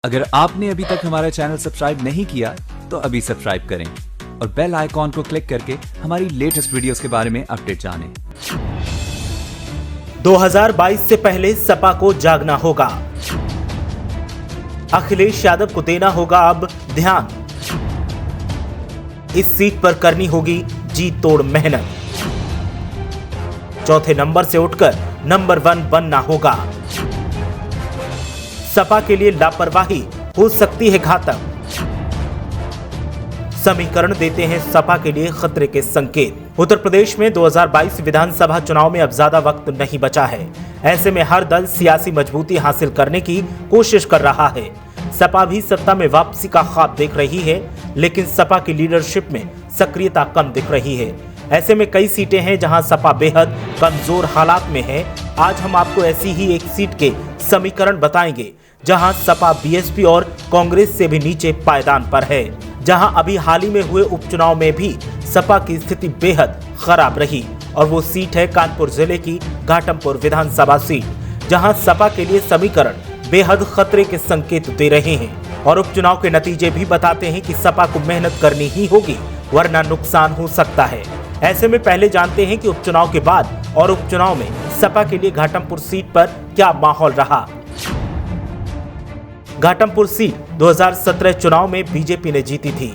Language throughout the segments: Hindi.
अगर आपने अभी तक हमारा चैनल सब्सक्राइब नहीं किया तो अभी सब्सक्राइब करें और बेल आइकॉन को क्लिक करके हमारी लेटेस्ट वीडियोस के बारे में अपडेट जानें। 2022 से पहले सपा को जागना होगा। अखिलेश यादव को देना होगा अब ध्यान। इस सीट पर करनी होगी जी तोड़ मेहनत। चौथे नंबर से उठकर नंबर 1 बनना होगा। सपा के लिए लापरवाही हो सकती है घातक। समीकरण देते हैं सपा के लिए खतरे के संकेत। उत्तर प्रदेश में 2022 विधानसभा चुनाव में अब ज्यादा वक्त नहीं बचा है। ऐसे में हर दल सियासी मजबूती हासिल करने की कोशिश कर रहा है। सपा भी सत्ता में वापसी का ख्वाब देख रही है, लेकिन सपा की लीडरशिप में सक्रियता कम दिख रही है। ऐसे में कई सीटें हैं जहां सपा बेहद कमजोर हालात में है। आज हम आपको ऐसी ही एक सीट के समीकरण बताएंगे जहां सपा बीएसपी और कांग्रेस से भी नीचे पायदान पर है, जहां अभी हाल ही में हुए उपचुनाव में भी सपा की स्थिति बेहद खराब रही। और वो सीट है कानपुर जिले की घाटमपुर विधानसभा सीट, जहां सपा के लिए समीकरण बेहद खतरे के संकेत दे रहे हैं। और उपचुनाव के नतीजे भी बताते हैं कि सपा को मेहनत करनी ही होगी, वरना नुकसान हो सकता है। ऐसे में पहले जानते हैं कि उपचुनाव के बाद और उपचुनाव में सपा के लिए घाटमपुर सीट पर क्या माहौल रहा। घाटमपुर सीट 2017 चुनाव में बीजेपी ने जीती थी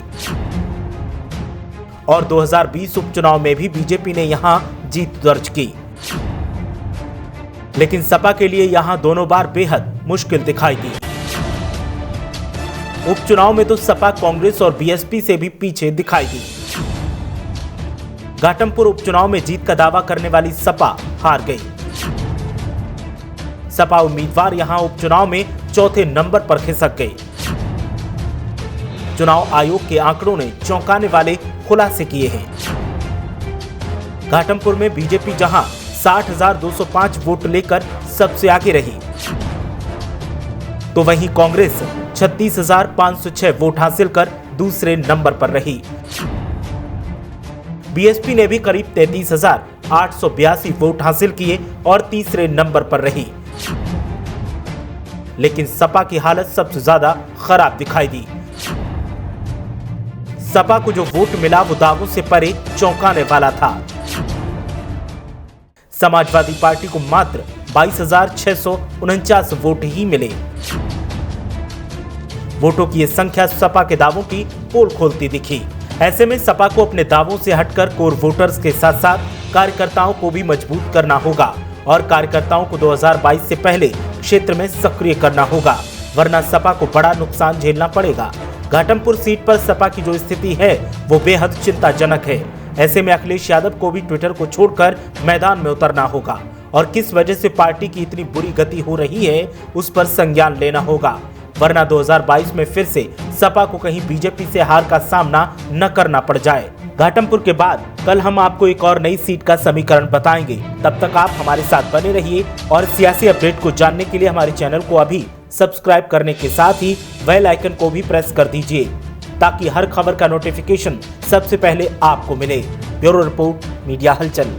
और 2020 उपचुनाव में भी बीजेपी ने यहां जीत दर्ज की, लेकिन सपा के लिए यहां दोनों बार बेहद मुश्किल दिखाई दी। उपचुनाव में तो सपा कांग्रेस और बीएसपी से भी पीछे दिखाई दी। घाटमपुर उपचुनाव में जीत का दावा करने वाली सपा हार गई। सपा उम्मीदवार यहां उपचुनाव में चौथे नंबर पर खिसक गए। चुनाव आयोग के आंकड़ों ने चौंकाने वाले खुलासे किए हैं। घाटमपुर में बीजेपी जहां 60,205 वोट लेकर सबसे आगे रही, तो वहीं कांग्रेस 36,506 वोट हासिल कर दूसरे नंबर पर रही। बीएसपी ने भी करीब 33,882 वोट हासिल किए और तीसरे नंबर पर रही। लेकिन सपा की हालत सबसे ज्यादा खराब दिखाई दी। सपा को जो वोट मिला वो दावों से परे चौंकाने वाला था। समाजवादी पार्टी को मात्र 22,649 वोट ही मिले। वोटों की यह संख्या सपा के दावों की पोल खोलती दिखी। ऐसे में सपा को अपने दावों से हटकर कोर वोटर्स के साथ साथ कार्यकर्ताओं को भी मजबूत करना होगा और कार्यकर्ताओं को 2022 से पहले क्षेत्र में सक्रिय करना होगा, वरना सपा को बड़ा नुकसान झेलना पड़ेगा। घाटमपुर सीट पर सपा की जो स्थिति है वो बेहद चिंताजनक है। ऐसे में अखिलेश यादव को भी ट्विटर को छोड़कर मैदान में उतरना होगा और किस वजह से पार्टी की इतनी बुरी गति हो रही है उस पर संज्ञान लेना होगा, वरना 2022 में फिर से सपा को कहीं बीजेपी से हार का सामना न करना पड़ जाए। घाटमपुर के बाद कल हम आपको एक और नई सीट का समीकरण बताएंगे। तब तक आप हमारे साथ बने रहिए और सियासी अपडेट को जानने के लिए हमारे चैनल को अभी सब्सक्राइब करने के साथ ही बेल आइकन को भी प्रेस कर दीजिए, ताकि हर खबर का नोटिफिकेशन सबसे पहले आपको मिले। ब्यूरो रिपोर्ट, मीडिया हलचल।